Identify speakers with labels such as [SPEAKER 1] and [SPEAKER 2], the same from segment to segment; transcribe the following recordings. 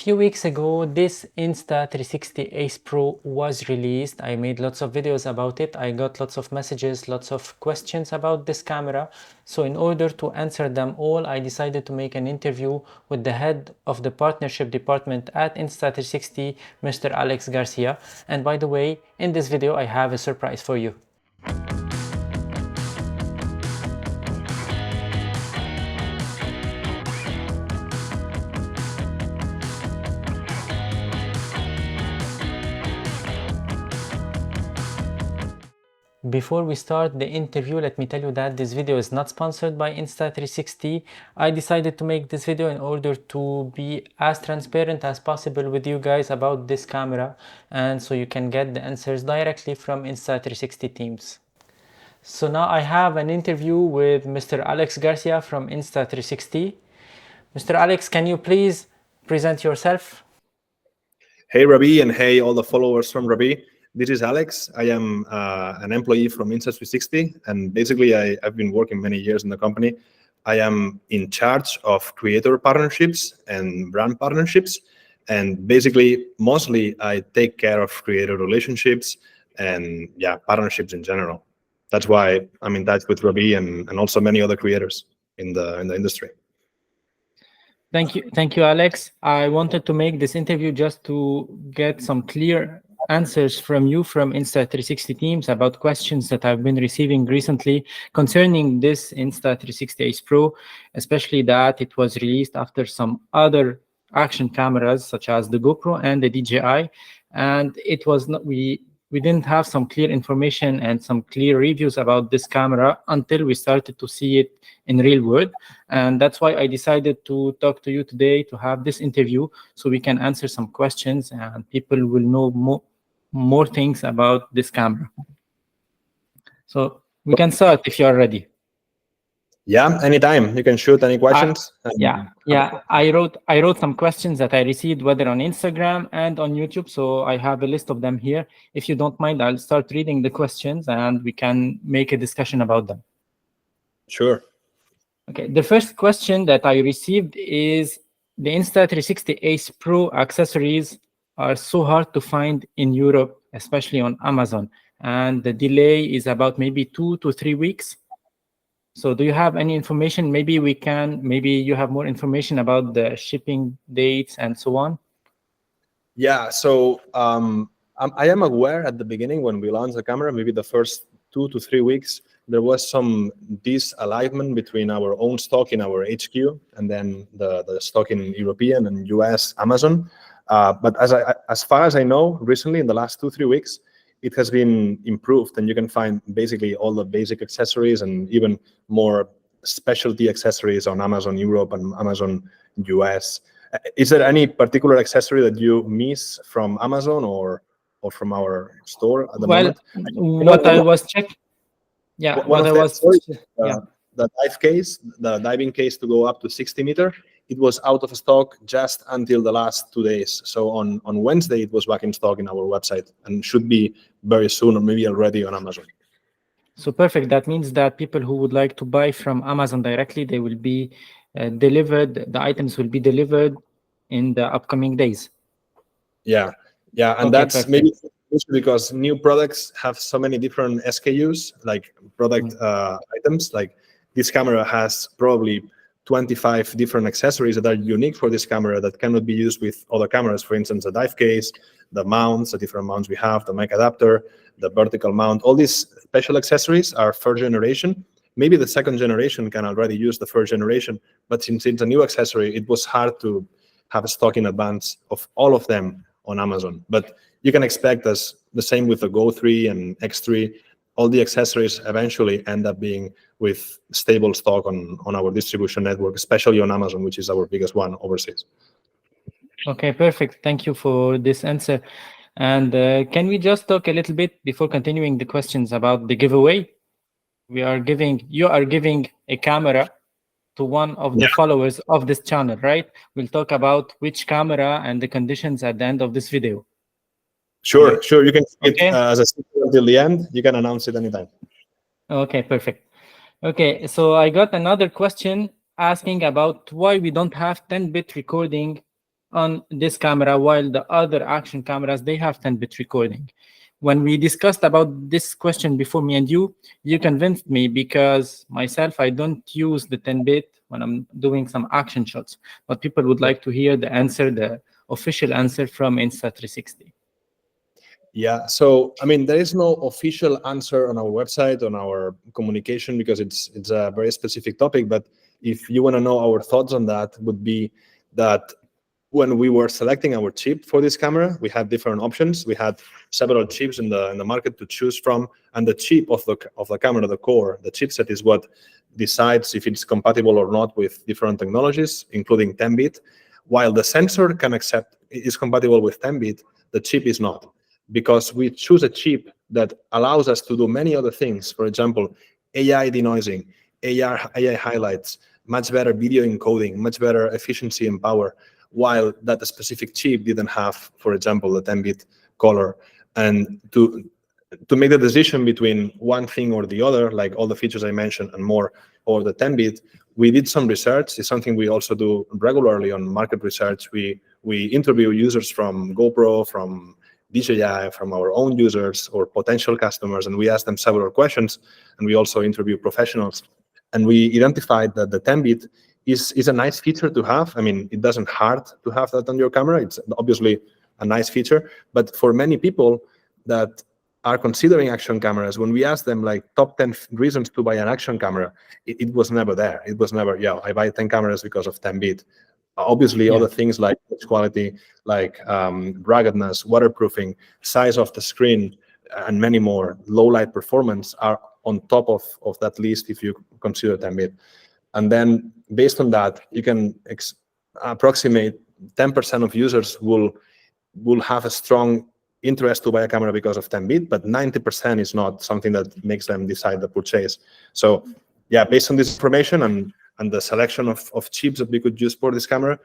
[SPEAKER 1] few weeks ago, this Insta360 Ace Pro was released. I made lots of videos about it. I got lots of messages, lots of questions about this camera. So in order to answer them all, I decided to make an interview with the head of the partnership department at Insta360, Mr. Alex Garcia. And by the way, in this video, I have a surprise for you. Before we start the interview, let me tell you that this video is not sponsored by Insta360. I decided to make this video in order to be as transparent as possible with you guys about this camera, and so you can get the answers directly from Insta360 teams. So now I have an interview with Mr. Alex Garcia from Insta360. Mr. Alex, can you please present yourself?
[SPEAKER 2] Hey Rabi, and hey all the followers from Rabi. This is Alex. I am an employee from Insta360, and basically I've been working many years in the company. I am in charge of creator partnerships and brand partnerships, and basically mostly I take care of creator relationships and partnerships in general. That's why I'm in touch with Rabi and also many other creators in the industry.
[SPEAKER 1] Thank you, Alex. I wanted to make this interview just to get some clear answers from you from Insta360 teams about questions that I've been receiving recently concerning this Insta360 Ace Pro, especially that it was released after some other action cameras such as the GoPro and the DJI, and it was not we didn't have some clear information and some clear reviews about this camera until we started to see it in real world. And that's why I decided to talk to you today to have this interview so we can answer some questions and people will know more things about this camera. So we can start if you are ready.
[SPEAKER 2] Yeah, anytime. You can shoot any questions.
[SPEAKER 1] I wrote some questions that I received whether on Instagram and on YouTube, so I have a list of them here. If you don't mind, I'll start reading the questions and we can make a discussion about them.
[SPEAKER 2] Sure.
[SPEAKER 1] Okay, the first question that I received is the Insta360 Ace Pro accessories are so hard to find in Europe, especially on Amazon, and the delay is about maybe 2 to 3 weeks. So do you have any information? Maybe you have more information about the shipping dates and so on?
[SPEAKER 2] Yeah, so I am aware at the beginning when we launched the camera, maybe the first 2 to 3 weeks, there was some disalignment between our own stock in our HQ and then the stock in European and US Amazon. But as far as I know, recently in the last 2 to 3 weeks, it has been improved, and you can find basically all the basic accessories and even more specialty accessories on Amazon Europe and Amazon US. Is there any particular accessory that you miss from Amazon or from our store at the moment?
[SPEAKER 1] What I was checking. Yeah,
[SPEAKER 2] the dive case, the diving case to go up to 60 meters, it was out of stock just until the last 2 days. So on Wednesday, it was back in stock in our website and should be very soon or maybe already on Amazon.
[SPEAKER 1] So perfect. That means that people who would like to buy from Amazon directly, they will be delivered. The items will be delivered in the upcoming days.
[SPEAKER 2] Yeah, and that's perfect. Maybe because new products have so many different SKUs, like product items. Like this camera has probably 25 different accessories that are unique for this camera that cannot be used with other cameras. For instance, the dive case, the mounts, the different mounts we have, the mic adapter, the vertical mount. All these special accessories are first generation. Maybe the second generation can already use the first generation, but since it's a new accessory, it was hard to have a stock in advance of all of them on Amazon. But you can expect us the same with the Go 3 and X3. All the accessories eventually end up being with stable stock on our distribution network, especially on Amazon, which is our biggest one overseas.
[SPEAKER 1] Okay, perfect. Thank you for this answer. And can we just talk a little bit before continuing the questions about the giveaway? You are giving a camera to one of the followers of this channel, right? We'll talk about which camera and the conditions at the end of this video.
[SPEAKER 2] Sure. You can keep it as a secret until the end. You can announce it anytime.
[SPEAKER 1] Okay, perfect. Okay, so I got another question asking about why we don't have 10-bit recording on this camera, while the other action cameras, they have 10-bit recording. When we discussed about this question before, me and you convinced me, because myself, I don't use the 10-bit when I'm doing some action shots. But people would like to hear the answer, the official answer from Insta360.
[SPEAKER 2] Yeah, so I mean, there is no official answer on our website, on our communication, because it's a very specific topic. But if you want to know our thoughts on that, would be that when we were selecting our chip for this camera, we had different options. We had several chips in the market to choose from, and the chip of the camera, the core, the chipset, is what decides if it's compatible or not with different technologies, including 10-bit. While the sensor is compatible with 10-bit, the chip is not, because we choose a chip that allows us to do many other things. For example, AI denoising, AI highlights, much better video encoding, much better efficiency and power, while that specific chip didn't have, for example, the 10-bit color. And to make the decision between one thing or the other, like all the features I mentioned and more, or the 10-bit, we did some research. It's something we also do regularly on market research. We interview users from GoPro, from DJI, from our own users or potential customers, and we ask them several questions, and we also interview professionals. And we identified that the 10-bit is a nice feature to have. I mean, it doesn't hurt to have that on your camera. It's obviously a nice feature, but for many people that are considering action cameras, when we ask them like top 10 reasons to buy an action camera, it was never there. It was never, yeah, I buy 10 cameras because of 10-bit. Obviously, other things like image quality, like ruggedness, waterproofing, size of the screen, and many more, low light performance are on top of that list if you consider 10-bit. And then based on that, you can approximate 10% of users will have a strong interest to buy a camera because of 10-bit, but 90% is not something that makes them decide the purchase. So yeah, based on this information and the selection of chips that we could use for this camera,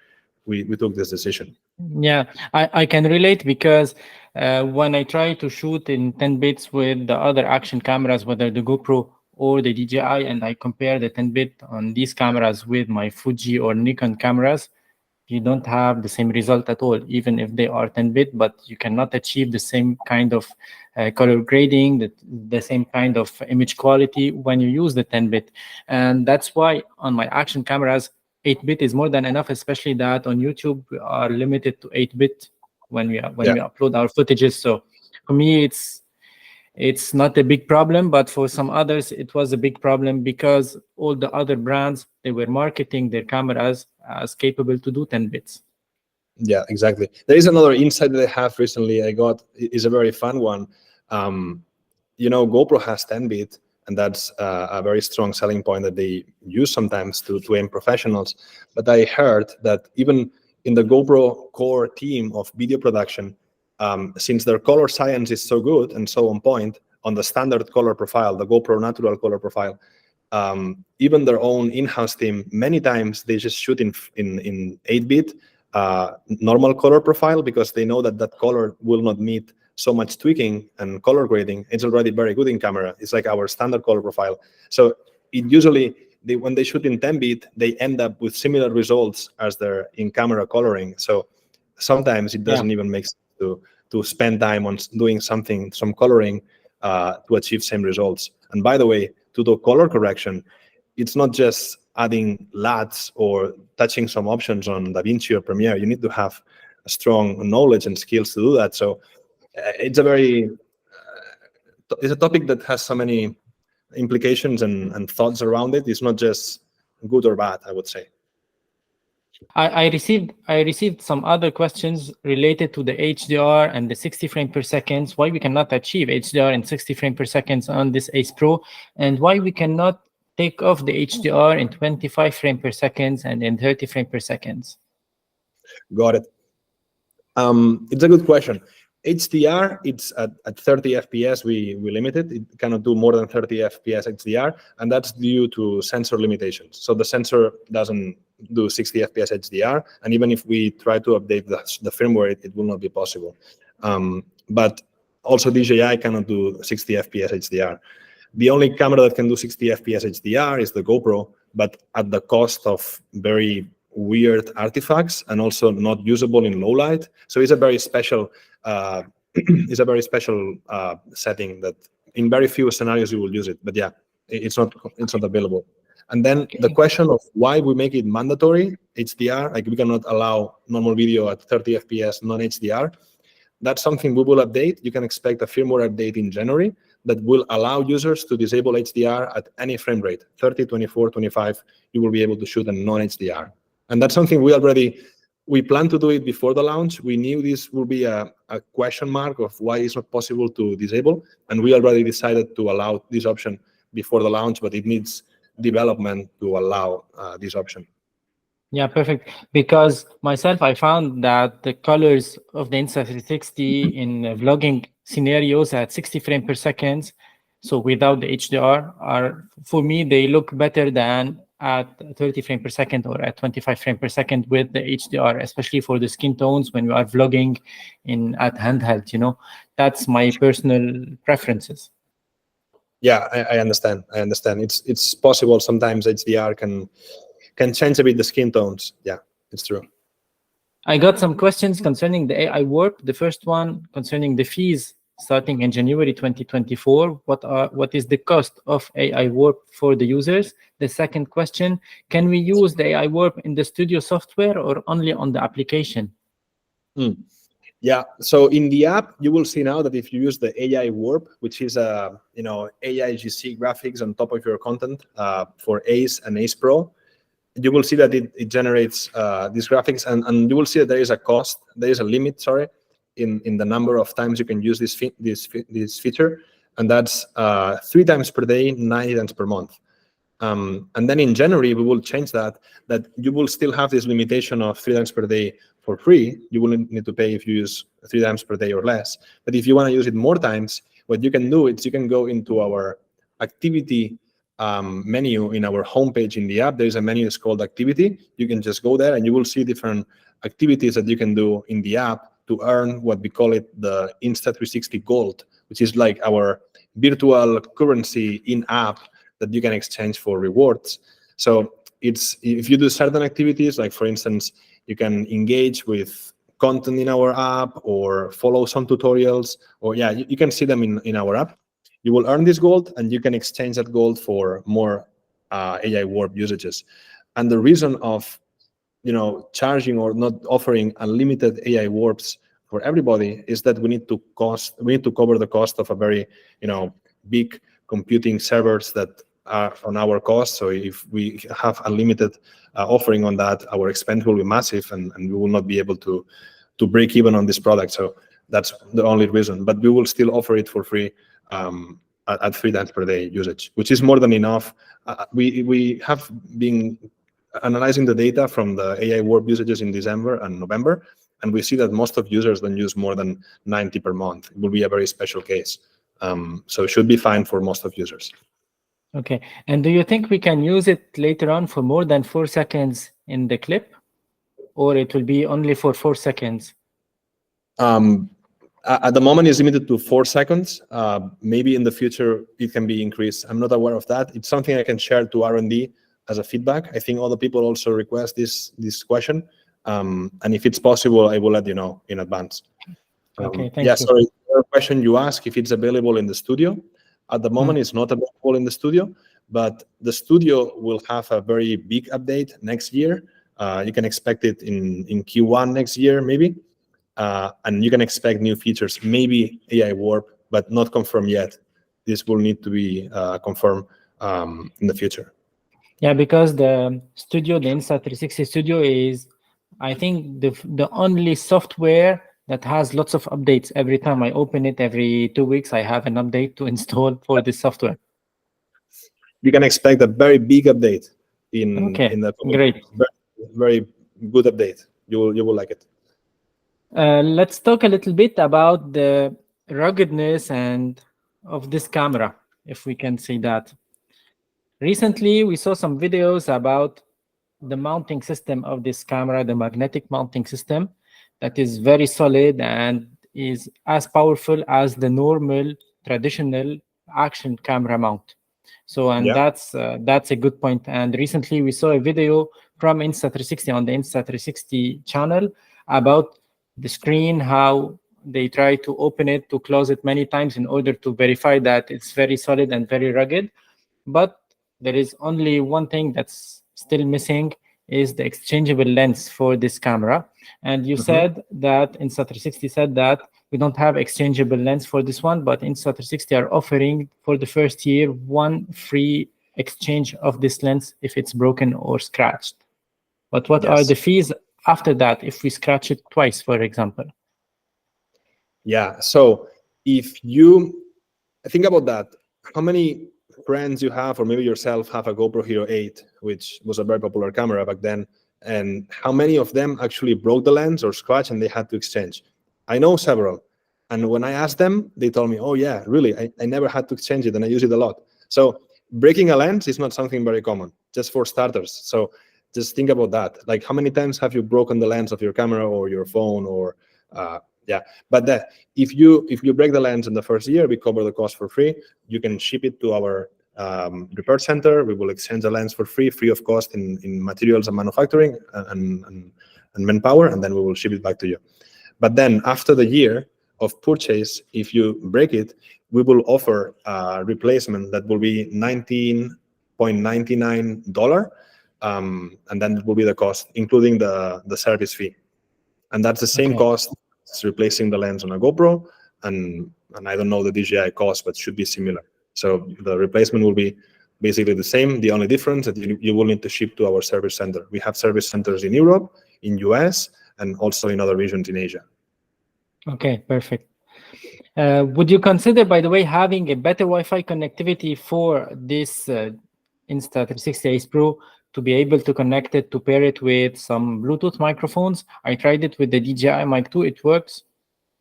[SPEAKER 2] we took this decision.
[SPEAKER 1] Yeah, I can relate, because when I try to shoot in 10 bits with the other action cameras, whether the GoPro or the DJI, and I compare the 10-bit on these cameras with my Fuji or Nikon cameras, you don't have the same result at all, even if they are 10-bit, but you cannot achieve the same kind of color grading, the same kind of image quality when you use the 10-bit. And that's why on my action cameras, 8-bit is more than enough, especially that on YouTube we are limited to 8-bit when we upload our footages. So for me, it's not a big problem, but for some others it was a big problem, because all the other brands, they were marketing their cameras as capable to do 10 bits.
[SPEAKER 2] Yeah, exactly. There is another insight that I have recently I got, is a very fun one. You know, GoPro has 10-bit, and that's a very strong selling point that they use sometimes to aim professionals. But I heard that even in the GoPro core team of video production, since their color science is so good and so on point on the standard color profile, the GoPro natural color profile, even their own in-house team, many times they just shoot in 8-bit normal color profile, because they know that that color will not meet so much tweaking and color grading. It's already very good in camera. It's like our standard color profile. So it usually, when they shoot in 10-bit, they end up with similar results as their in-camera coloring. So sometimes it doesn't even make sense to spend time on doing some coloring to achieve same results. And by the way, to do color correction, it's not just adding LUTs or touching some options on DaVinci or Premiere. You need to have a strong knowledge and skills to do that. So it's a topic that has so many implications and thoughts around it. It's not just good or bad, I would say.
[SPEAKER 1] I received some other questions related to the HDR and the 60 frames per second, why we cannot achieve HDR and 60 frames per second on this Ace Pro, and why we cannot take off the HDR in 25 frames per second and in 30 frames per second.
[SPEAKER 2] Got it. It's a good question. HDR, it's at 30 FPS, we limit it. It cannot do more than 30 FPS HDR, and that's due to sensor limitations. So the sensor doesn't do 60 FPS HDR, and even if we try to update the firmware, it will not be possible. But also DJI cannot do 60 FPS HDR. The only camera that can do 60 FPS HDR is the GoPro, but at the cost of very weird artifacts and also not usable in low light. So it's a very special it's a very special setting that in very few scenarios you will use it. But yeah, it's not available. And then the question of why we make it mandatory HDR, like we cannot allow normal video at 30 FPS non-HDR. That's something we will update. You can expect a firmware update in January that will allow users to disable HDR at any frame rate, 30, 24, 25. You will be able to shoot a non-HDR. And that's something we plan to do it before the launch. We knew this will be a question mark of why it's not possible to disable. And we already decided to allow this option before the launch, but it needs development to allow this option.
[SPEAKER 1] Yeah, perfect. Because myself, I found that the colors of the Insta360 in vlogging scenarios at 60 frames per second, so without the HDR, are, for me, they look better than at 30 frames per second or at 25 frames per second with the HDR, especially for the skin tones when we are vlogging at handheld, you know. That's my personal preferences.
[SPEAKER 2] Yeah, I understand. It's possible sometimes HDR can change a bit the skin tones. Yeah, it's true.
[SPEAKER 1] I got some questions concerning the AI warp. The first one concerning the fees starting in January 2024. What is the cost of AI warp for the users? The second question, can we use the AI warp in the studio software or only on the application?
[SPEAKER 2] Yeah, so in the app, you will see now that if you use the AI warp, which is AI GC graphics on top of your content for ACE and ACE Pro, you will see that it generates these graphics, and you will see that there is a cost, there is a limit, sorry, in the number of times you can use this feature, and that's 3 times per day, 90 times per month. And then in January, we will change that you will still have this limitation of 3 times per day for free. You will need to pay if you use 3 times per day or less. But if you want to use it more times, what you can do is you can go into our activity menu in our homepage in the app. There is a menu that's called Activity. You can just go there and you will see different activities that you can do in the app to earn what we call it the Insta360 Gold, which is like our virtual currency in-app that you can exchange for rewards. So if you do certain activities, like for instance, you can engage with content in our app or follow some tutorials, or you can see them in our app. You will earn this gold and you can exchange that gold for more AI warp usages. And the reason of charging or not offering unlimited AI warps for everybody is that we need to cover the cost of a very big computing servers that are on our cost. So if we have unlimited offering on that, our expense will be massive, and we will not be able to break even on this product. So that's the only reason. But we will still offer it for free at 3 times per day usage, which is more than enough. We have been analyzing the data from the AI warp usages in December and November, and we see that most of users don't use more than 90 per month. It will be a very special case. So it should be fine for most of users.
[SPEAKER 1] Okay. And do you think we can use it later on for more than 4 seconds in the clip, or it will be only for 4 seconds?
[SPEAKER 2] At the moment, it's limited to 4 seconds. Maybe in the future, it can be increased. I'm not aware of that. It's something I can share to R&D as a feedback. I think other people also request this question. And if it's possible, I will let you know in advance.
[SPEAKER 1] Okay, thank you.
[SPEAKER 2] Sorry, the question you asked, if it's available in the studio. At the moment, it's not available in the studio, but the studio will have a very big update next year. You can expect it in Q1 next year, maybe. And you can expect new features, maybe AI warp, but not confirmed yet. This will need to be confirmed in the future.
[SPEAKER 1] Yeah, because the studio, the Insta360 studio is, I think, the only software that has lots of updates. Every time I open it, every 2 weeks, I have an update to install for this software.
[SPEAKER 2] You can expect a very big update in the
[SPEAKER 1] great,
[SPEAKER 2] very good update. You will like it.
[SPEAKER 1] Let's talk a little bit about the ruggedness of this camera, if we can say that. Recently, we saw some videos about the mounting system of this camera, the magnetic mounting system, that is very solid and is as powerful as the normal traditional action camera mount. So, and that's a good point. And recently we saw a video from Insta360 on the Insta360 channel about the screen, how they try to open it, to close it many times in order to verify that it's very solid and very rugged. But there is only one thing that's still missing, is the exchangeable lens for this camera. And you said that Insta360 said that we don't have exchangeable lens for this one, but Insta360 are offering for the first year one free exchange of this lens if it's broken or scratched. But what are the fees after that if we scratch it twice, for example?
[SPEAKER 2] Yeah, so if you think about that, how many friends you have, or maybe yourself, have a GoPro Hero 8, which was a very popular camera back then, and how many of them actually broke the lens or scratched and they had to exchange? I know several. And when I asked them, they told me, oh yeah, really, I never had to exchange it and I use it a lot. So breaking a lens is not something very common, just for starters. So just think about that. Like, how many times have you broken the lens of your camera or your phone, or but if you break the lens in the first year, we cover the cost for free. You can ship it to our repair center. We will exchange the lens for free of cost in materials and manufacturing and manpower, and then we will ship it back to you. But then after the year of purchase, if you break it, we will offer a replacement that will be $19.99, and then it will be the cost, including the service fee. And that's the same cost as replacing the lens on a GoPro, and I don't know the DJI cost, but should be similar. So the replacement will be basically the same. The only difference is that you will need to ship to our service center. We have service centers in Europe, in US, and also in other regions in Asia.
[SPEAKER 1] Okay, perfect. Would you consider, by the way, having a better Wi-Fi connectivity for this Insta360 Ace Pro to be able to connect it, to pair it with some Bluetooth microphones? I tried it with the DJI Mic 2, it works.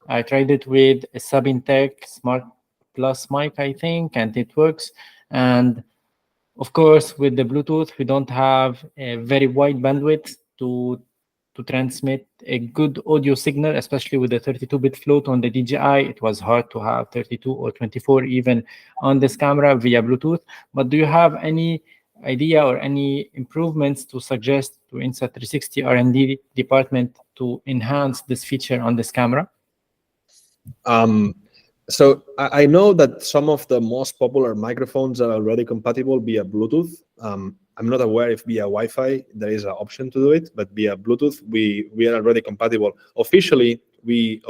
[SPEAKER 1] I tried it with a Sabintech Smart Plus mic, I think, and it works. And of course, with the Bluetooth, we don't have a very wide bandwidth to transmit a good audio signal, especially with the 32-bit float on the DJI. It was hard to have 32 or 24 even on this camera via Bluetooth. But do you have any idea or any improvements to suggest to Insta360 R&D department to enhance this feature on this camera?
[SPEAKER 2] So I know that some of the most popular microphones are already compatible via Bluetooth. I'm not aware if via Wi-Fi there is an option to do it, but via Bluetooth we are already compatible. Officially, we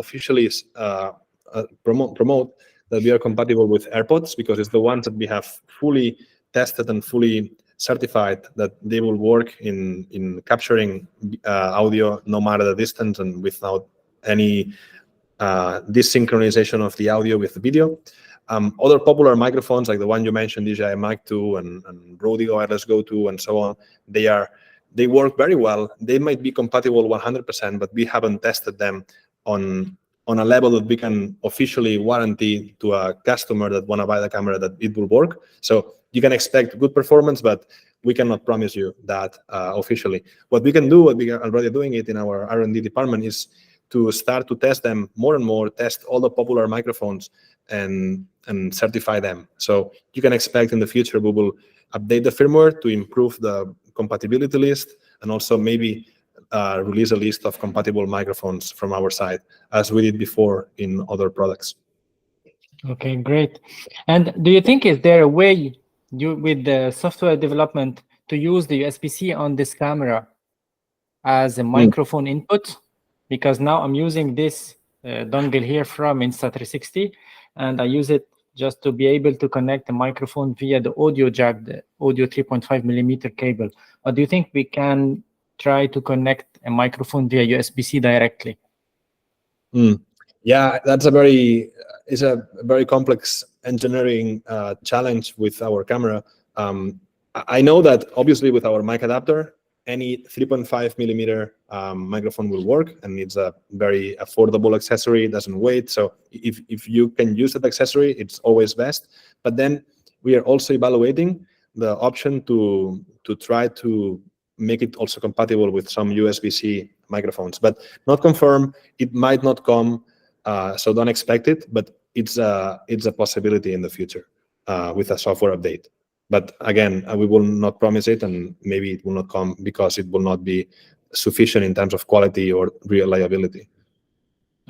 [SPEAKER 2] promote that we are compatible with AirPods, because it's the ones that we have fully tested and fully certified that they will work in capturing audio no matter the distance and without any desynchronization of the audio with the video. Other popular microphones, like the one you mentioned, DJI Mic 2 and Rode Wireless Go 2 and so on, they work very well. They might be compatible 100%, but we haven't tested them on a level that we can officially warranty to a customer that want to buy the camera that it will work. So you can expect good performance, but we cannot promise you that officially. What we can do, what we are already doing it in our R&D department, is to start to test them more and more, test all the popular microphones and certify them. So you can expect in the future we will update the firmware to improve the compatibility list, and also maybe release a list of compatible microphones from our side, as we did before in other products.
[SPEAKER 1] Okay, great. And do you think, is there a way with the software development to use the USB-C on this camera as a microphone input? Because now I'm using this dongle here from Insta360, and I use it just to be able to connect the microphone via the audio jack, the audio 3.5mm cable. But do you think we can try to connect a microphone via USB-C directly?
[SPEAKER 2] Yeah, that's a very complex engineering challenge with our camera. I know that obviously with our mic adapter, any 3.5mm microphone will work, and it's a very affordable accessory. It doesn't weigh. So if you can use that accessory, it's always best. But then we are also evaluating the option to try to make it also compatible with some USB-C microphones, but not confirmed. It might not come, so don't expect it. But it's a possibility in the future with a software update. But again, we will not promise it, and maybe it will not come because it will not be sufficient in terms of quality or reliability.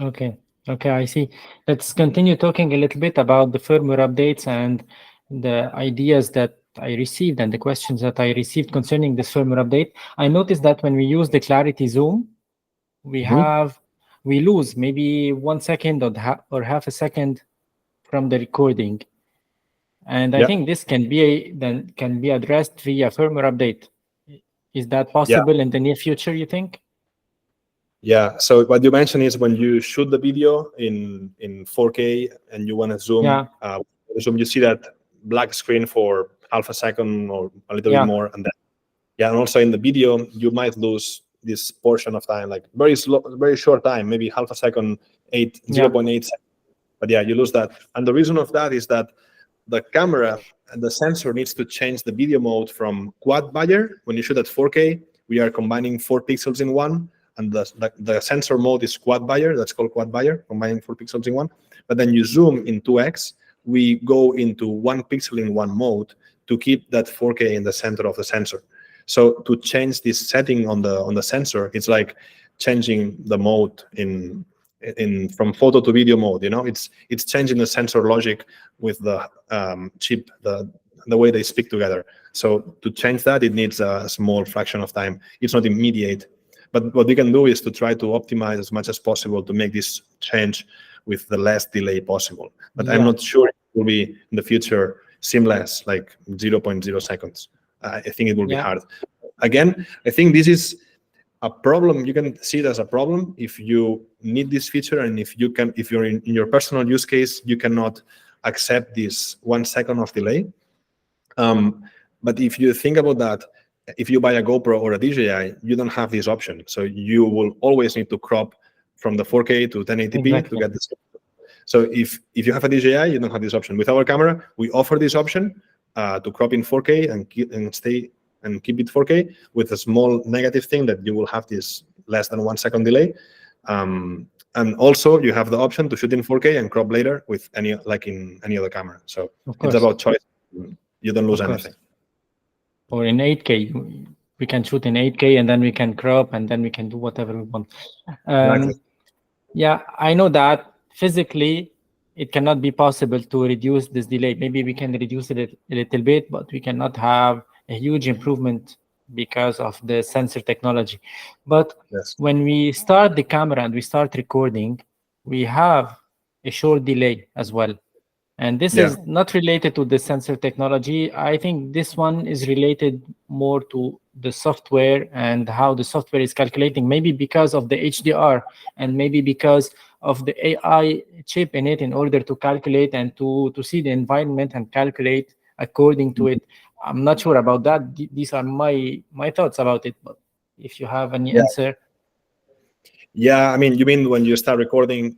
[SPEAKER 1] Okay, I see. Let's continue talking a little bit about the firmware updates and the ideas that I received and the questions that I received concerning this firmware update. I noticed that when we use the clarity zoom, we lose maybe 1 second or half a second from the recording. And I think this can be addressed via firmware update. Is that possible in the near future, you think?
[SPEAKER 2] Yeah, so what you mentioned is when you shoot the video in 4K and you want to zoom, you see that black screen for half a second or a little bit more, and then and also in the video you might lose this portion of time, like very short time, maybe half a second, 0.8 seconds. But you lose that, and the reason of that is that the camera and the sensor needs to change the video mode from quad Bayer. When you shoot at 4K, we are combining 4 pixels in one. And the sensor mode is quad Bayer. That's called quad Bayer, combining 4 pixels in one. But then you zoom in 2x, we go into 1 pixel in one mode to keep that 4K in the center of the sensor. So to change this setting on the sensor, it's like changing the mode from photo to video mode. It's changing the sensor logic with the chip, the way they speak together. So to change that, it needs a small fraction of time. It's not immediate. But what we can do is to try to optimize as much as possible to make this change with the less delay possible. But I'm not sure it will be in the future seamless, like 0.0 seconds. I think it will be hard. Again, I think this is a problem. You can see it as a problem if you need this feature, and if you're in your personal use case, you cannot accept this 1 second of delay. But if you think about that, if you buy a GoPro or a DJI, you don't have this option. So you will always need to crop from the 4K to 1080p to get this. So if you have a DJI, you don't have this option. With our camera, we offer this option to crop in 4K and keep it 4K with a small negative thing that you will have this less than 1 second delay. And also you have the option to shoot in 4K and crop later with in any other camera. So it's about choice. You don't lose anything.
[SPEAKER 1] Or in 8K, we can shoot in 8K and then we can crop and then we can do whatever we want.
[SPEAKER 2] Exactly.
[SPEAKER 1] Yeah, I know that physically it cannot be possible to reduce this delay. Maybe we can reduce it a little bit, but we cannot have a huge improvement because of the sensor technology. But when we start the camera and we start recording, we have a short delay as well. And this is not related to the sensor technology. I think this one is related more to the software and how the software is calculating, maybe because of the HDR and maybe because of the AI chip in it in order to calculate and to see the environment and calculate according to it. I'm not sure about that. These are my thoughts about it, but if you have any answer.
[SPEAKER 2] Yeah, I mean, you mean when you start recording,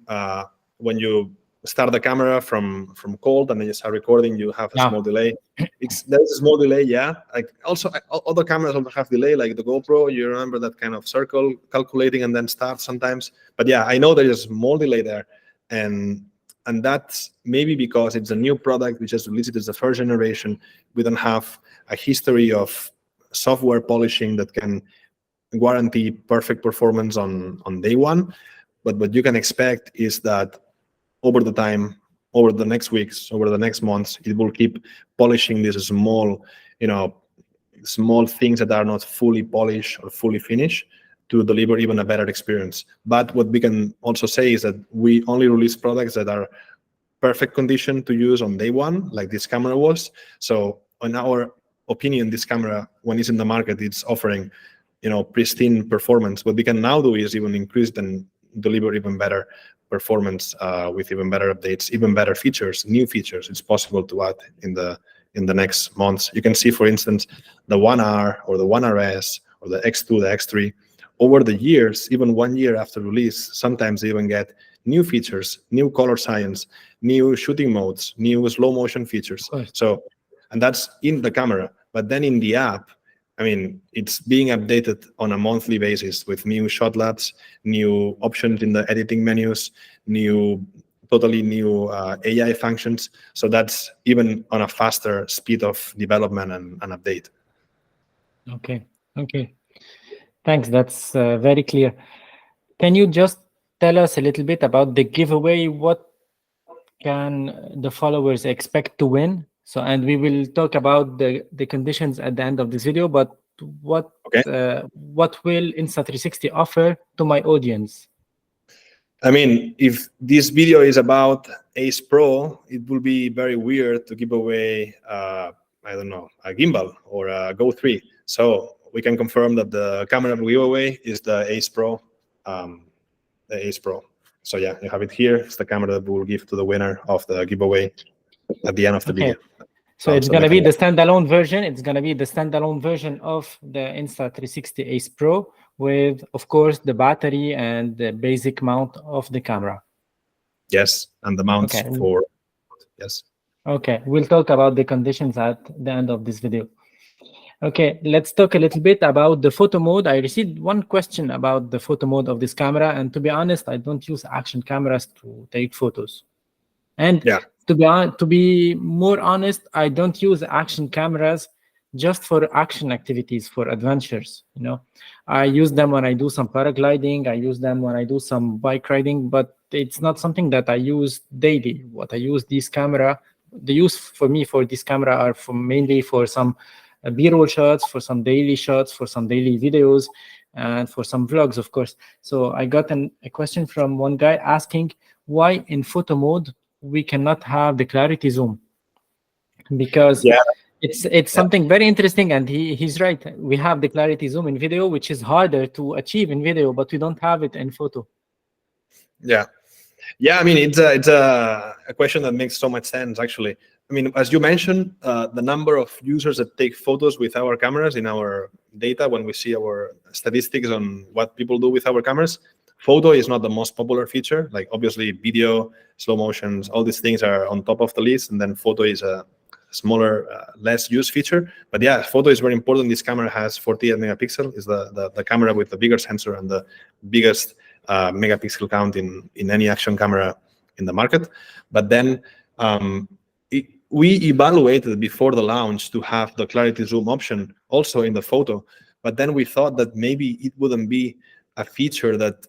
[SPEAKER 2] when you start the camera from cold and then you start recording, you have a small delay. There's a small delay, like also other cameras also have delay, like the GoPro. You remember that kind of circle calculating and then start sometimes. But I know there is a small delay there, and that's maybe because it's a new product which is released as the first generation. We don't have a history of software polishing that can guarantee perfect performance on day one. But what you can expect is that over the time, over the next weeks, over the next months, it will keep polishing these small things that are not fully polished or fully finished to deliver even a better experience. But what we can also say is that we only release products that are perfect condition to use on day one, like this camera was. So in our opinion, this camera, when it's in the market, it's offering pristine performance. What we can now do is even increase and deliver even better performance with even better updates, even better features, new features. It's possible to add in the next months. You can see, for instance, the 1R or the 1RS or the X2, the X3. Over the years, even 1 year after release, sometimes they even get new features, new color science, new shooting modes, new slow motion features. So, and that's in the camera. But then in the app, I mean, it's being updated on a monthly basis with new shot labs, new options in the editing menus, new totally new AI functions. So that's even on a faster speed of development and update.
[SPEAKER 1] Okay. Okay. Thanks. That's very clear. Can you just tell us a little bit about the giveaway? What can the followers expect to win? So, and we will talk about the conditions at the end of this video, but what will Insta360 offer to my audience?
[SPEAKER 2] I mean, if this video is about Ace Pro, it will be very weird to give away, I don't know, a gimbal or a Go 3. So we can confirm that the camera we give away is the Ace Pro. So yeah, you have it here. It's the camera that we will give to the winner of the giveaway at the end of the video.
[SPEAKER 1] So it's going to be the standalone version. It's going to be the standalone version of the Insta360 Ace Pro with, of course, the battery and the basic mount of the camera.
[SPEAKER 2] Yes, and the mounts for, yes.
[SPEAKER 1] Okay, we'll talk about the conditions at the end of this video. Okay, let's talk a little bit about the photo mode. I received one question about the photo mode of this camera, and to be honest, I don't use action cameras to take photos. And to be more honest, I don't use action cameras just for action activities, for adventures. You know, I use them when I do some paragliding. I use them when I do some bike riding, but it's not something that I use daily. What I use this camera, the use for me for this camera are mainly for some B-roll shots, for some daily shots, for some daily videos, and for some vlogs, of course. So I got a question from one guy asking why in photo mode we cannot have the clarity zoom, because it's something very interesting, and he's right. We have the clarity zoom in video, which is harder to achieve in video, but we don't have it in photo.
[SPEAKER 2] Yeah, I mean, it's a question that makes so much sense, actually. I mean, as you mentioned, the number of users that take photos with our cameras in our data, when we see our statistics on what people do with our cameras, photo is not the most popular feature. Like, obviously, video, slow motions, all these things are on top of the list, and then photo is a smaller, less used feature. But yeah, photo is very important. This camera has 48 megapixel, is the camera with the bigger sensor and the biggest megapixel count in any action camera in the market. But then we evaluated before the launch to have the clarity zoom option also in the photo, but then we thought that maybe it wouldn't be a feature that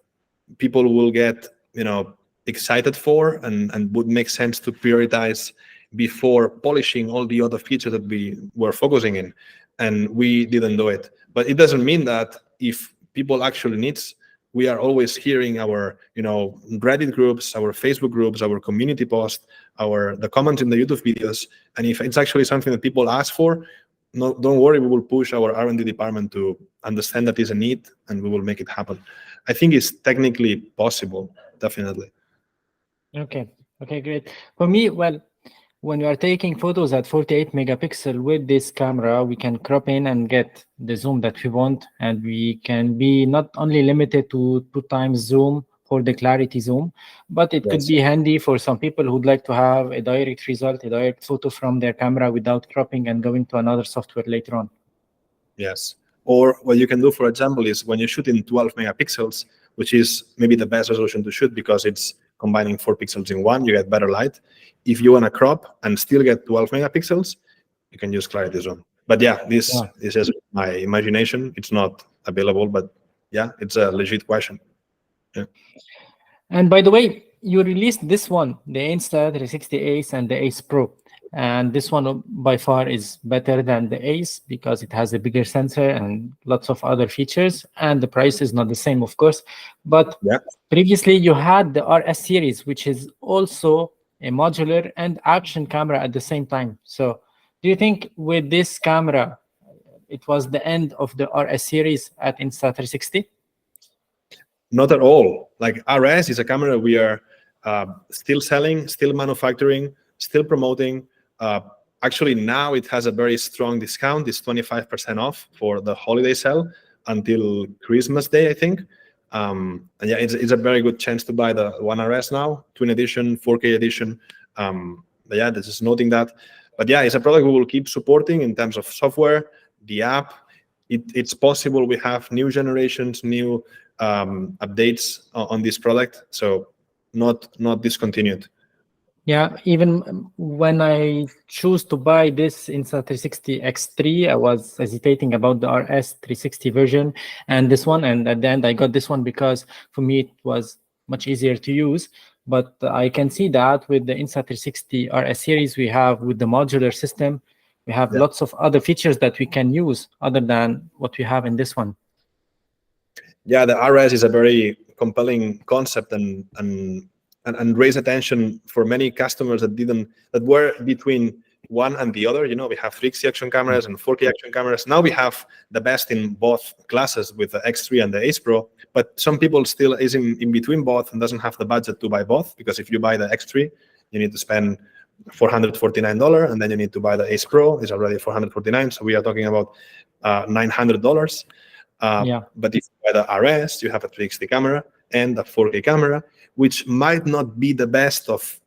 [SPEAKER 2] people will get, you know, excited for and would make sense to prioritize before polishing all the other features that we were focusing in, and we didn't do it. But it doesn't mean that if people actually needs, we are always hearing our, you know, Reddit groups, our Facebook groups, our community posts, the comments in the YouTube videos. And if it's actually something that people ask for, no, don't worry, we will push our R&D department to understand that is a need, and we will make it happen. I think it's technically possible, definitely.
[SPEAKER 1] Okay, great. For me, well, when you are taking photos at 48 megapixel with this camera, we can crop in and get the zoom that we want, and we can be not only limited to 2 times zoom for the clarity zoom, but it could be handy for some people who'd like to have a direct result, a direct photo from their camera without cropping and going to another software later on.
[SPEAKER 2] Yes. Or what you can do, for example, is when you shoot in 12 megapixels, which is maybe the best resolution to shoot because it's combining 4 pixels in one, you get better light. If you want to crop and still get 12 megapixels, you can use clarity zoom. But yeah, this is just my imagination. It's not available, but yeah, it's a legit question. Yeah.
[SPEAKER 1] And by the way, you released this one, the Insta360 Ace and the Ace Pro. And this one by far is better than the Ace because it has a bigger sensor and lots of other features. And the price is not the same, of course. But previously you had the RS series, which is also a modular and action camera at the same time. So do you think with this camera, it was the end of the RS series at Insta360?
[SPEAKER 2] Not at all. Like, RS is a camera we are still selling, still manufacturing, still promoting. Actually, now it has a very strong discount. It's 25% off for the holiday sale until Christmas Day, I think. And yeah, it's a very good chance to buy the One RS now, Twin Edition, 4K edition. But yeah, this is noting that. But yeah, it's a product we will keep supporting in terms of software, the app. It's possible we have new generations, new updates on this product, so not discontinued.
[SPEAKER 1] Yeah, even when I choose to buy this Insta360 X3, I was hesitating about the RS 360 version and this one. And at the end, I got this one because for me, it was much easier to use. But I can see that with the Insta360 RS series, we have with the modular system, we have lots of other features that we can use other than what we have in this one.
[SPEAKER 2] Yeah, the RS is a very compelling concept and raise attention for many customers that were between one and the other. You know, we have 3K action cameras and 4K action cameras. Now we have the best in both classes with the X3 and the Ace Pro, but some people still is in between both and doesn't have the budget to buy both, because if you buy the X3, you need to spend $449, and then you need to buy the Ace Pro, it's already $449. So we are talking about $900. But if you buy the RS, you have a 360 camera and a 4K camera, which might not be the best of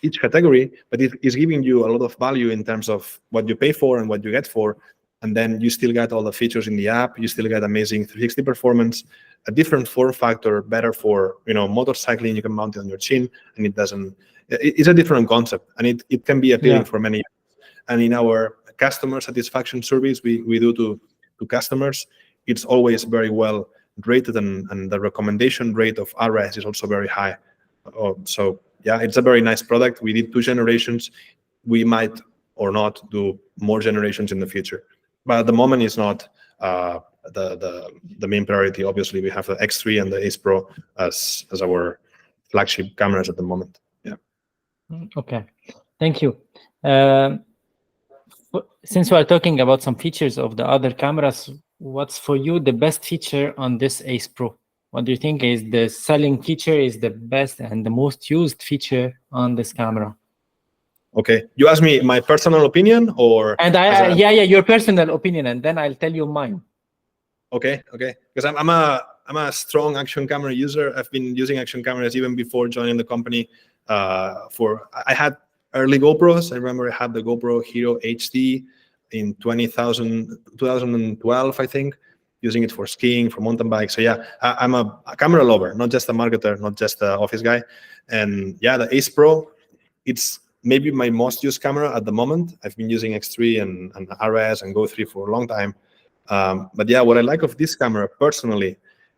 [SPEAKER 2] each category, but it is giving you a lot of value in terms of what you pay for and what you get for. And then you still get all the features in the app. You still get amazing 360 performance, a different form factor, better for, you know, motorcycling. You can mount it on your chin, and it doesn't. It's a different concept, and it can be appealing for many. And in our customer satisfaction surveys we do to customers, it's always very well rated, and the recommendation rate of RS is also very high. So yeah, it's a very nice product. We did 2 generations. We might or not do more generations in the future, but at the moment it's not the main priority. Obviously, we have the X3 and the Ace Pro as our flagship cameras at the moment. Yeah.
[SPEAKER 1] Okay, thank you. Since we are talking about some features of the other cameras, what's for you the best feature on this Ace Pro? What do you think is the selling feature, is the best and the most used feature on this camera?
[SPEAKER 2] Okay, you asked me my personal opinion, or
[SPEAKER 1] and yeah, your personal opinion, and then I'll tell you mine.
[SPEAKER 2] Okay, because I'm a strong action camera user. I've been using action cameras even before joining the company. I had early GoPros. I remember I had the GoPro Hero HD in 2012, I think, using it for skiing, for mountain bikes. So yeah, I'm a camera lover, not just a marketer, not just an office guy. And yeah, the Ace Pro, it's maybe my most used camera at the moment. I've been using X3 and RS and Go 3 for a long time. But yeah, what I like of this camera personally,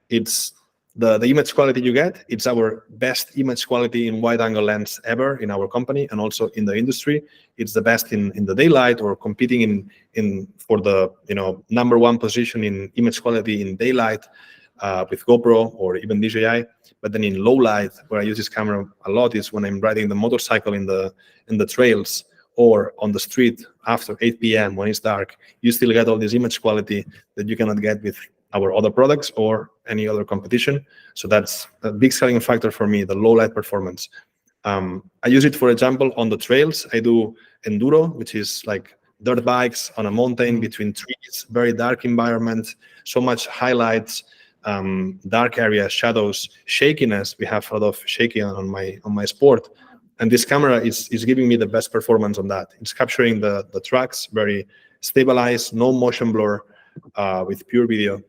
[SPEAKER 2] it's the image quality you get. It's our best image quality in wide angle lens ever in our company, and also in the industry. It's the best in the daylight, or competing in for the #1 position in image quality in daylight with GoPro or even DJI. But then in low light, where I use this camera a lot, is when I'm riding the motorcycle in the trails or on the street after 8 p.m. when it's dark. You still get all this image quality that you cannot get with our other products or any other competition. So that's a big selling factor for me, the low light performance. I use it, for example, on the trails. I do enduro, which is like dirt bikes on a mountain between trees, very dark environment, so much highlights, dark areas, shadows, shakiness. We have a lot of shaking on my sport. And this camera is giving me the best performance on that. It's capturing the tracks, very stabilized, no motion blur, with pure video.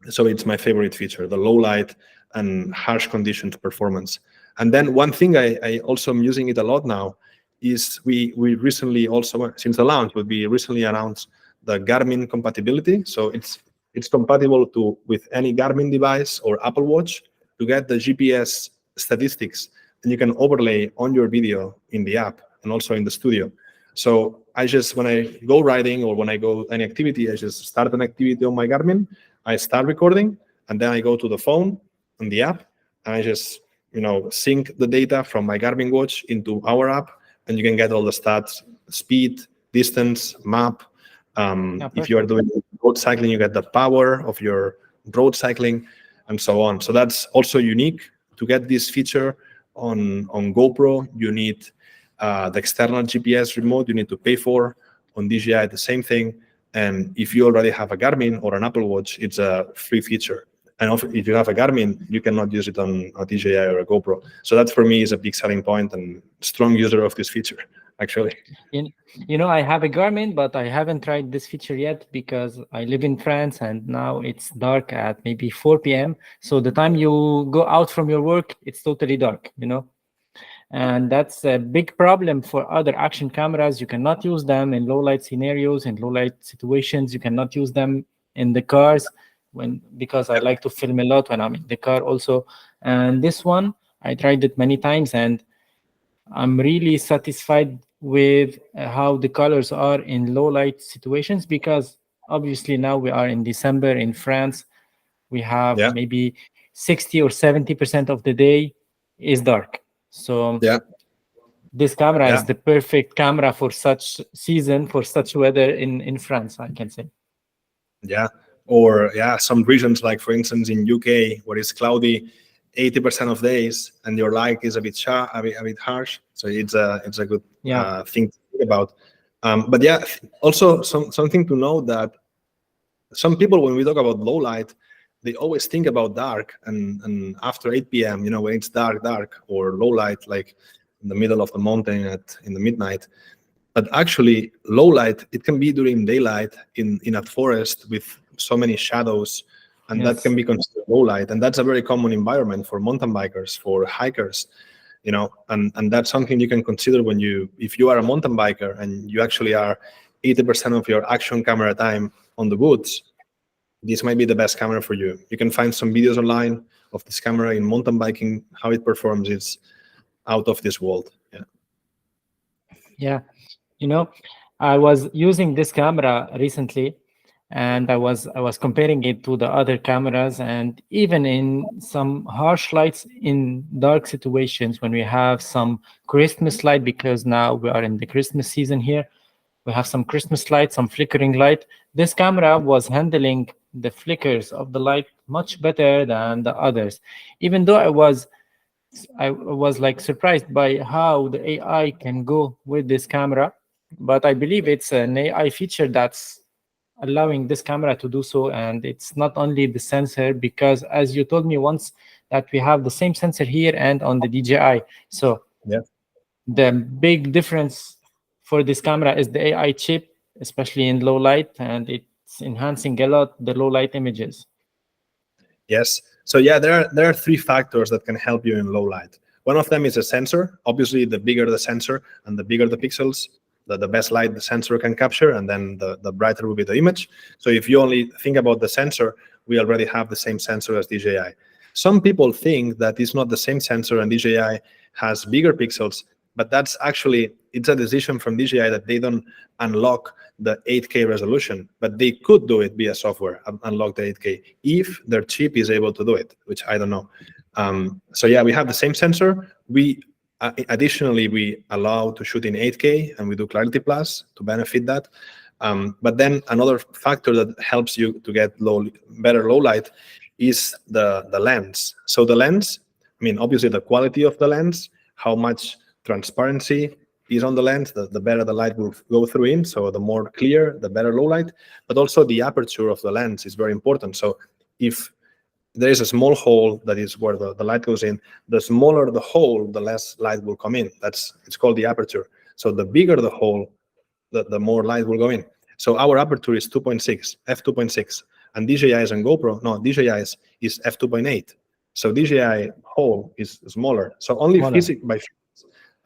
[SPEAKER 2] So it's my favorite feature, the low light and harsh conditions performance. And then one thing I also am using it a lot now is we recently also, since the launch, we recently announced the Garmin compatibility. So it's compatible with any Garmin device or Apple Watch to get the GPS statistics, and you can overlay on your video in the app and also in the studio. So when I go riding or when I go any activity, I just start an activity on my Garmin, I start recording, and then I go to the phone and the app, and I just sync the data from my Garmin watch into our app, and you can get all the stats: speed, distance, map. If you are doing road cycling, you get the power of your road cycling, and so on. So that's also unique. To get this feature on GoPro, you need the external GPS remote. You need to pay for. On DJI, the same thing. And if you already have a Garmin or an Apple Watch, it's a free feature. And if you have a Garmin, you cannot use it on a DJI or a GoPro. So that for me is a big selling point, and strong user of this feature, actually.
[SPEAKER 1] I have a Garmin, but I haven't tried this feature yet because I live in France and now it's dark at maybe 4 p.m. So the time you go out from your work, it's totally dark, And that's a big problem for other action cameras. You cannot use them in low light scenarios, in low light situations. You cannot use them in the cars because I like to film a lot when I'm in the car also. And this one, I tried it many times, and I'm really satisfied with how the colors are in low light situations, because obviously now we are in December in France. We have maybe 60 or 70% of the day is dark. So this camera is the perfect camera for such season, for such weather in France, I can say.
[SPEAKER 2] Yeah, or some regions, like for instance in UK, where it's cloudy 80% of days, and your light is a bit a bit harsh. So it's a good thing to think about. But yeah, also something to know that some people, when we talk about low light, they always think about dark and after 8 p.m. When it's dark, or low light, like in the middle of the mountain in the midnight. But actually, low light, it can be during daylight in a forest with so many shadows, and that can be considered low light. And that's a very common environment for mountain bikers, for hikers, and that's something you can consider if you are a mountain biker and you actually are 80% of your action camera time on the woods. This might be the best camera for you. You can find some videos online of this camera in mountain biking, how it performs. It's out of this world.
[SPEAKER 1] Yeah. I was using this camera recently, and I was comparing it to the other cameras, and even in some harsh lights in dark situations, when we have some Christmas light, because now we are in the Christmas season here, we have some Christmas light, some flickering light. This camera was handling the flickers of the light much better than the others, even though I was like surprised by how the AI can go with this camera. But I believe it's an AI feature that's allowing this camera to do so. And it's not only the sensor, because as you told me once, that we have the same sensor here and on the DJI. So the big difference for this camera is the AI chip, especially in low light, and it's enhancing a lot the low light images.
[SPEAKER 2] Yes. So there are three factors that can help you in low light. One of them is a sensor. Obviously, the bigger the sensor and the bigger the pixels, the best light the sensor can capture, and then the brighter will be the image. So if you only think about the sensor, we already have the same sensor as DJI. Some people think that it's not the same sensor and DJI has bigger pixels, but that's actually, it's a decision from DJI that they don't unlock the 8K resolution, but they could do it via software, unlock the 8K, if their chip is able to do it, which I don't know. So yeah, we have the same sensor. Additionally, we allow to shoot in 8K, and we do Clarity Plus to benefit that. But then another factor that helps you to get better low light is the lens. So the lens, obviously the quality of the lens, how much transparency is on the lens, the better the light will go through in. So the more clear, the better low light. But also the aperture of the lens is very important. So if there is a small hole that is where the light goes in, the smaller the hole, the less light will come in. It's called the aperture. So the bigger the hole, the more light will go in. So our aperture is 2.6, f2.6, and DJI's and GoPro, no, DJI's is f2.8. So DJI hole is smaller. So only physics by physics,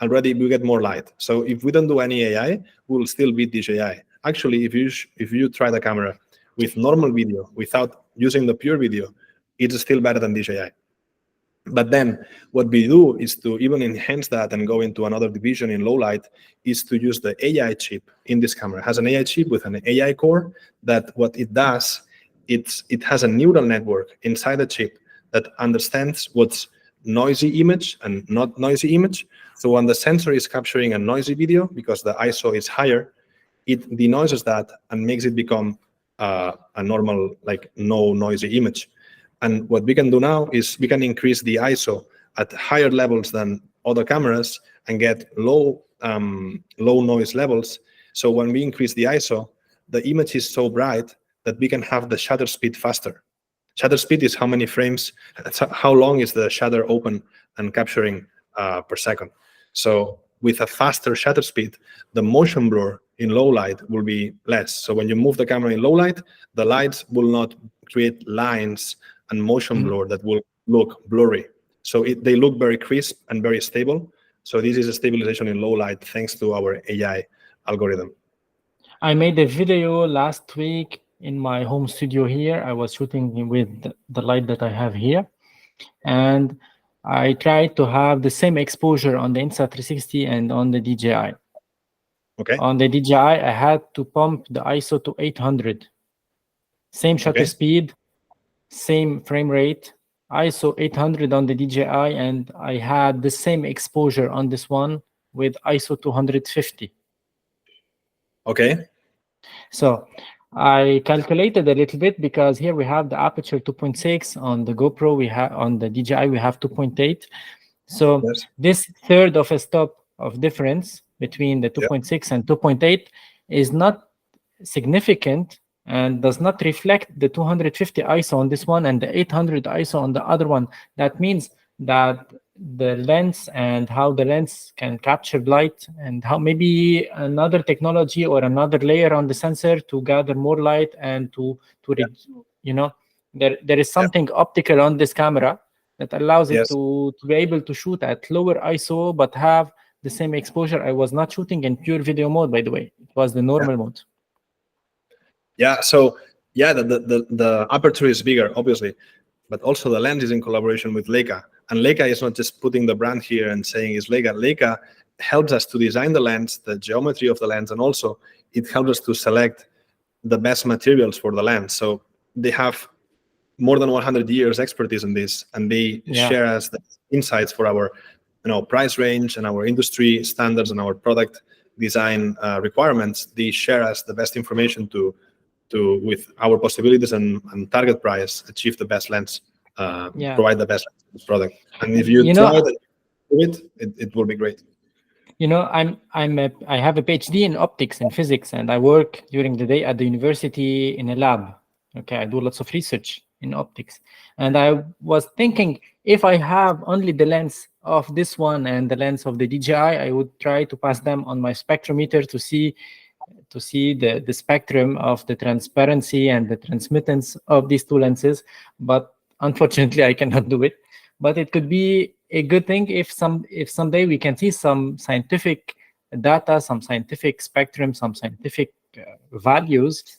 [SPEAKER 2] already we get more light. So if we don't do any AI, we'll still beat DJI. Actually, if you try the camera with normal video, without using the pure video, it's still better than DJI. But then what we do is to even enhance that and go into another division in low light, is to use the AI chip in this camera. It has an AI chip with an AI core that what it does, it has a neural network inside the chip that understands what's noisy image and not noisy image. So when the sensor is capturing a noisy video, because the ISO is higher, it denoises that and makes it become a normal, like no noisy image. And what we can do now is we can increase the ISO at higher levels than other cameras and get low noise levels. So when we increase the ISO, the image is so bright that we can have the shutter speed faster. Shutter speed is how many frames, how long is the shutter open and capturing per second. So with a faster shutter speed, the motion blur in low light will be less. So when you move the camera in low light, the lights will not create lines and motion blur that will look blurry. So they look very crisp and very stable. So this is a stabilization in low light thanks to our AI algorithm.
[SPEAKER 1] I made a video last week in my home studio here. I was shooting with the light that I have here. And I tried to have the same exposure on the Insta360 and on the DJI.
[SPEAKER 2] Okay.
[SPEAKER 1] On the DJI, I had to pump the ISO to 800. Same shutter speed, same frame rate, ISO 800 on the DJI, and I had the same exposure on this one with ISO 250.
[SPEAKER 2] Okay.
[SPEAKER 1] So I calculated a little bit because here we have the aperture 2.6 on the GoPro. We have on the DJI we have 2.8. So this third of a stop of difference between the 2.6 and 2.8 is not significant and does not reflect the 250 ISO on this one and the 800 ISO on the other one. That means that the lens and how the lens can capture light and how maybe another technology or another layer on the sensor to gather more light and to you know, there is something optical on this camera that allows it to be able to shoot at lower ISO but have the same exposure. I was not shooting in pure video mode, by the way. It was the normal mode.
[SPEAKER 2] Yeah, so the aperture is bigger, obviously, but also the lens is in collaboration with Leica. And Leica is not just putting the brand here and saying it's Leica. Leica helps us to design the lens, the geometry of the lens, and also it helps us to select the best materials for the lens. So they have more than 100 years expertise in this, and they share us the insights for our price range and our industry standards and our product design requirements. They share us the best information to with our possibilities and target price, achieve the best lens, provide the best product. And if you try it will be great.
[SPEAKER 1] I have a PhD in optics and physics, and I work during the day at the university in a lab. Okay, I do lots of research in optics, and I was thinking if I have only the lens of this one and the lens of the DJI, I would try to pass them on my spectrometer to see the spectrum of the transparency and the transmittance of these two lenses, but unfortunately I cannot do it. But it could be a good thing if someday we can see some scientific data, some scientific spectrum, some scientific values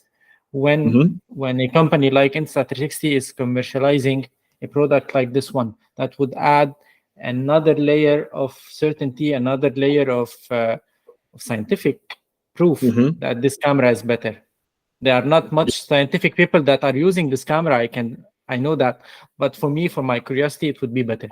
[SPEAKER 1] when a company like Insta360 is commercializing a product like this one that would add another layer of certainty, another layer of scientific proof that this camera is better. There are not much scientific people that are using this camera. I know that, but for me, for my curiosity, it would be better.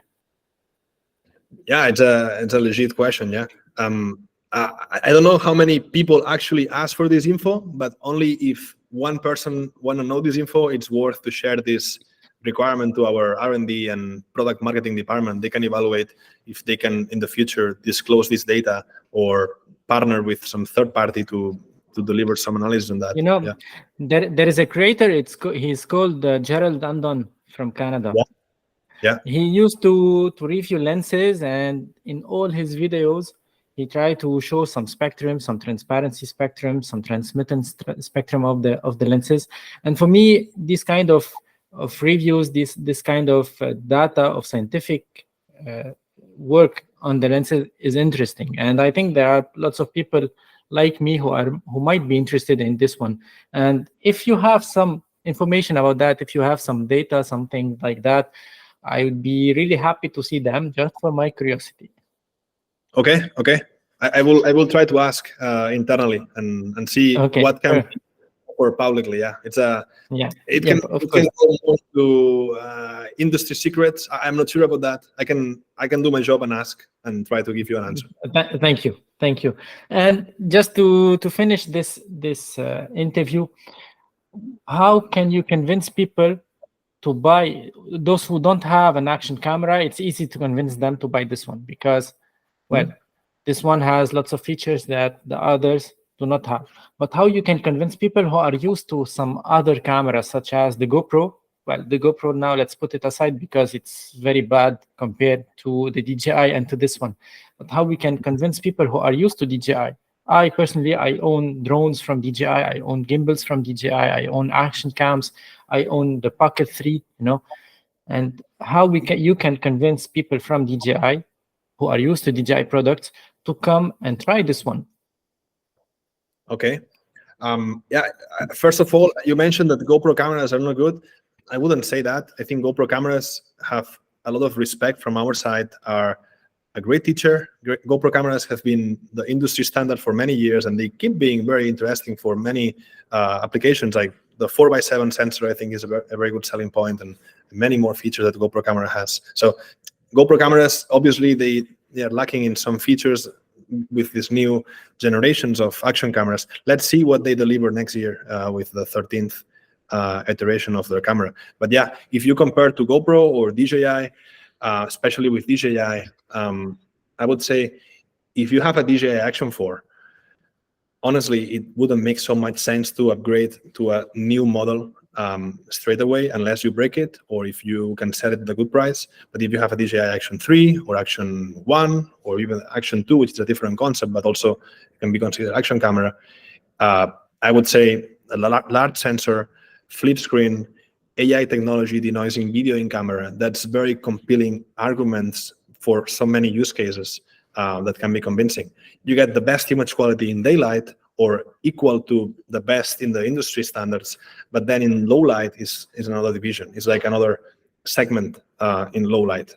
[SPEAKER 2] Yeah, it's a legit question. Yeah, I don't know how many people actually ask for this info, but only if one person want to know this info, it's worth to share this requirement to our R&D and product marketing department. They can evaluate if they can in the future disclose this data or partner with some third party to deliver some analysis on that.
[SPEAKER 1] There is a creator. He's called Gerald Andon from Canada.
[SPEAKER 2] Yeah.
[SPEAKER 1] He used to review lenses, and in all his videos, he tried to show some spectrum, some transparency spectrum, some transmittance spectrum of the lenses. And for me, this kind of reviews, this kind of data of scientific work on the lenses is interesting. And I think there are lots of people like me who might be interested in this one. And if you have some information about that, if you have some data, something like that, I would be really happy to see them just for my curiosity.
[SPEAKER 2] Okay. I will try to ask internally and see what can be offered publicly. Yeah, it can go more to industry secrets. I'm not sure about that. I can do my job and ask and try to give you an answer.
[SPEAKER 1] Thank you. And just to finish this interview, how can you convince people to buy? Those who don't have an action camera, it's easy to convince them to buy this one because, this one has lots of features that the others do not have. But how you can convince people who are used to some other cameras, such as the GoPro? Well, the GoPro now, let's put it aside because it's very bad compared to the DJI and to this one. But how we can convince people who are used to DJI? I personally, I own drones from DJI, I own gimbals from DJI, I own action cams, I own the Pocket 3, and how you can convince people from DJI who are used to DJI products to come and try this one?
[SPEAKER 2] Okay. Yeah, first of all, you mentioned that GoPro cameras are not good. I wouldn't say that. I think GoPro cameras have a lot of respect from our side, are a great teacher. GoPro cameras have been the industry standard for many years, and they keep being very interesting for many applications. Like the 4x7 sensor, I think, is a very good selling point, and many more features that GoPro camera has. So GoPro cameras, obviously, they are lacking in some features with these new generations of action cameras. Let's see what they deliver next year with the 13th iteration of their camera. But yeah, if you compare to GoPro or DJI, especially with DJI, I would say if you have a DJI Action 4, honestly, it wouldn't make so much sense to upgrade to a new model straight away unless you break it, or if you can sell it at a good price. But if you have a DJI Action 3 or Action 1 or even Action 2, which is a different concept, but also can be considered action camera, I would say a large sensor, flip screen, AI technology, denoising video in camera, that's very compelling arguments for so many use cases that can be convincing. You get the best image quality in daylight or equal to the best in the industry standards, but then in low light is another division. It's like another segment in low light.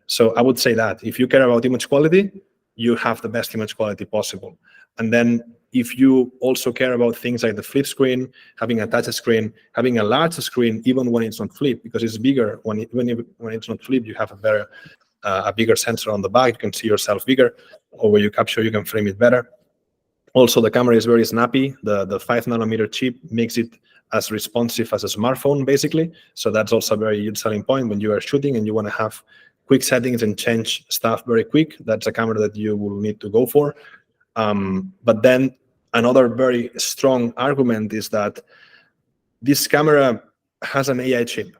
[SPEAKER 2] So I would say that if you care about image quality, you have the best image quality possible. And then if you also care about things like the flip screen, having a touch screen, having a large screen, even when it's not flip, because it's bigger when it's not flip, you have a bigger sensor on the back. You can see yourself bigger, or when you capture, you can frame it better. Also, the camera is very snappy. The 5nm chip makes it as responsive as a smartphone, basically. So that's also a very huge selling point when you are shooting and you want to have quick settings and change stuff very quick. That's a camera that you will need to go for. But then another very strong argument is that this camera has an AI chip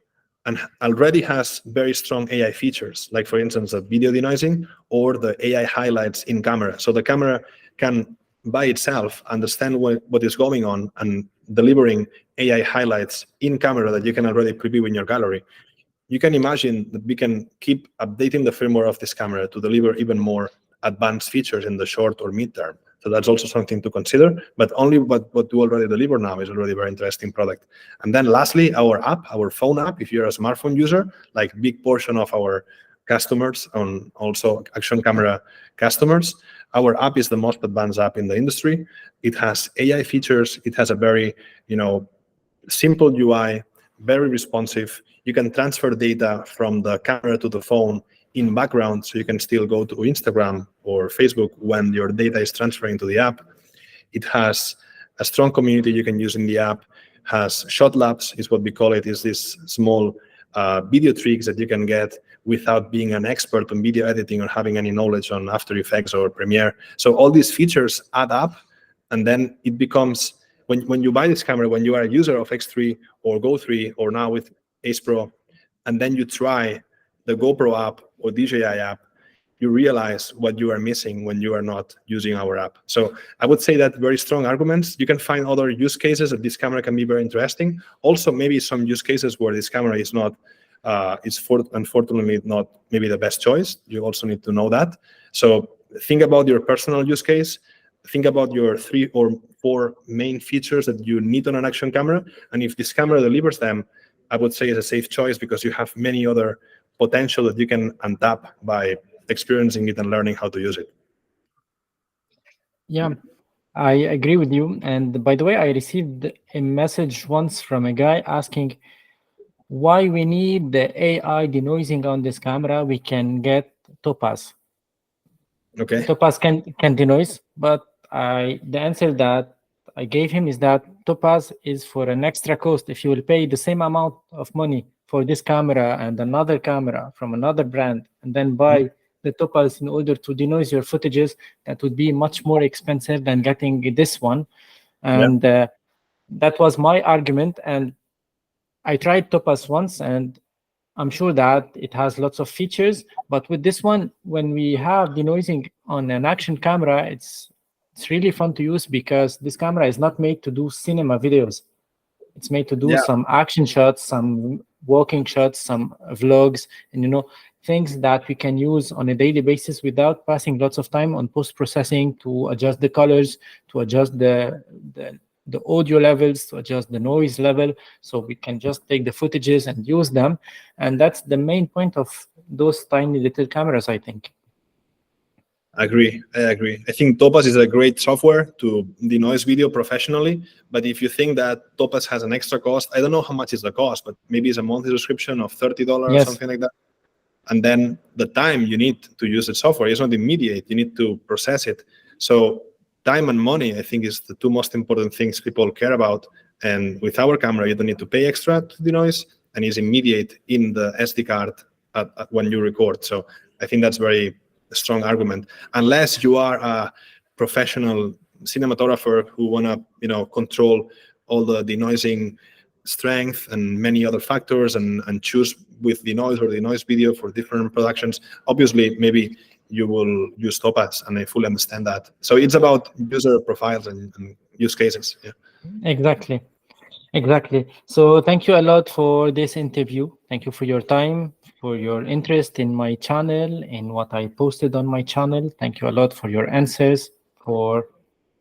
[SPEAKER 2] and already has very strong AI features, like, for instance, the video denoising or the AI highlights in camera. So the camera can, by itself, understand what is going on and delivering AI highlights in camera that you can already preview in your gallery. You can imagine that we can keep updating the firmware of this camera to deliver even more advanced features in the short or mid-term. So that's also something to consider, but only what we already deliver now is already a very interesting product. And then lastly, our app, our phone app, if you're a smartphone user, like big portion of our customers and also action camera customers, our app is the most advanced app in the industry. It has AI features. It has a very, simple UI, very responsive. You can transfer data from the camera to the phone in background, so you can still go to Instagram or Facebook when your data is transferring to the app. It has a strong community you can use in the app, has shot labs, is what we call it, is this small video tricks that you can get without being an expert on video editing or having any knowledge on After Effects or Premiere. So all these features add up, and then it becomes, when you buy this camera, when you are a user of X3 or Go 3 or now with Ace Pro, and then you try the GoPro app or DJI app, you realize what you are missing when you are not using our app. So I would say that very strong arguments. You can find other use cases that this camera can be very interesting. Also, maybe some use cases where this camera is not, unfortunately not maybe the best choice. You also need to know that. So think about your personal use case. Think about your 3 or 4 main features that you need on an action camera. And if this camera delivers them, I would say it's a safe choice because you have many other potential that you can untap by experiencing it and learning how to use it.
[SPEAKER 1] Yeah, I agree with you. And by the way, I received a message once from a guy asking why we need the AI denoising on this camera. We can get Topaz.
[SPEAKER 2] Okay.
[SPEAKER 1] Topaz can denoise, but the answer that I gave him is that Topaz is for an extra cost. If you will pay the same amount of money for this camera and another camera from another brand, and then buy the Topaz in order to denoise your footages, that would be much more expensive than getting this one. And that was my argument. And I tried Topaz once, and I'm sure that it has lots of features, but with this one, when we have denoising on an action camera, it's really fun to use because this camera is not made to do cinema videos. It's made to do some action shots, some walking shots, some vlogs, and things that we can use on a daily basis without passing lots of time on post-processing to adjust the colors, to adjust the audio levels, to adjust the noise level. So we can just take the footages and use them. And that's the main point of those tiny little cameras, I think.
[SPEAKER 2] I agree. I think Topaz is a great software to denoise video professionally. But if you think that Topaz has an extra cost, I don't know how much is the cost, but maybe it's a monthly subscription of $30 or something like that. And then the time you need to use the software is not immediate. You need to process it. So time and money, I think, is the two most important things people care about. And with our camera, you don't need to pay extra to denoise, and it's immediate in the SD card when you record. So I think that's very strong argument. Unless you are a professional cinematographer who want to control all the denoising strength and many other factors and choose with denoise or denoise video for different productions, obviously maybe you will use Topaz, and I fully understand that. So it's about user profiles and use cases. Yeah.
[SPEAKER 1] Exactly. So thank you a lot for this interview. Thank you for your time, for your interest in my channel, in what I posted on my channel. Thank you a lot for your answers, for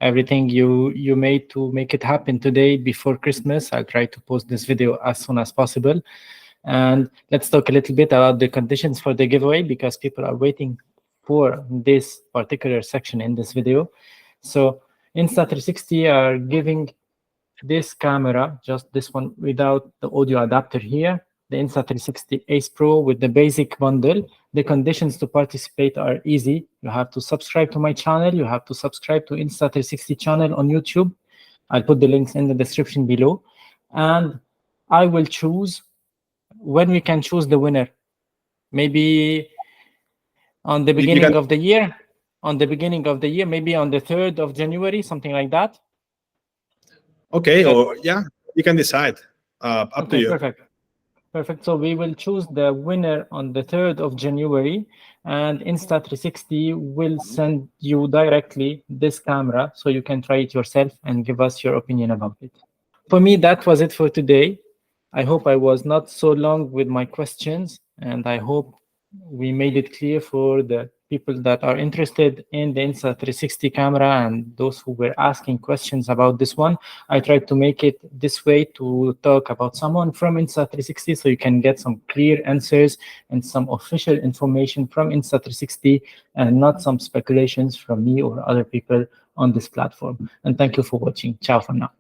[SPEAKER 1] everything you made to make it happen today before Christmas. I'll try to post this video as soon as possible. And let's talk a little bit about the conditions for the giveaway, because people are waiting for this particular section in this video. So Insta360 are giving this camera, just this one without the audio adapter here, the Insta360 Ace Pro with the basic bundle. The conditions to participate are easy. You have to subscribe to my channel. You have to subscribe to Insta360 channel on YouTube. I'll put the links in the description below. And I will choose when we can choose the winner. Maybe on the beginning of the year. On the beginning of the year, maybe on the 3rd of January, something like that.
[SPEAKER 2] Okay, or yeah, you can decide. Up to you.
[SPEAKER 1] Perfect. So we will choose the winner on the 3rd of January, and Insta360 will send you directly this camera so you can try it yourself and give us your opinion about it. For me, that was it for today. I hope I was not so long with my questions, and I hope we made it clear for the people that are interested in the Insta360 camera and those who were asking questions about this one. I tried to make it this way to talk about someone from Insta360 so you can get some clear answers and some official information from Insta360 and not some speculations from me or other people on this platform. And thank you for watching. Ciao for now.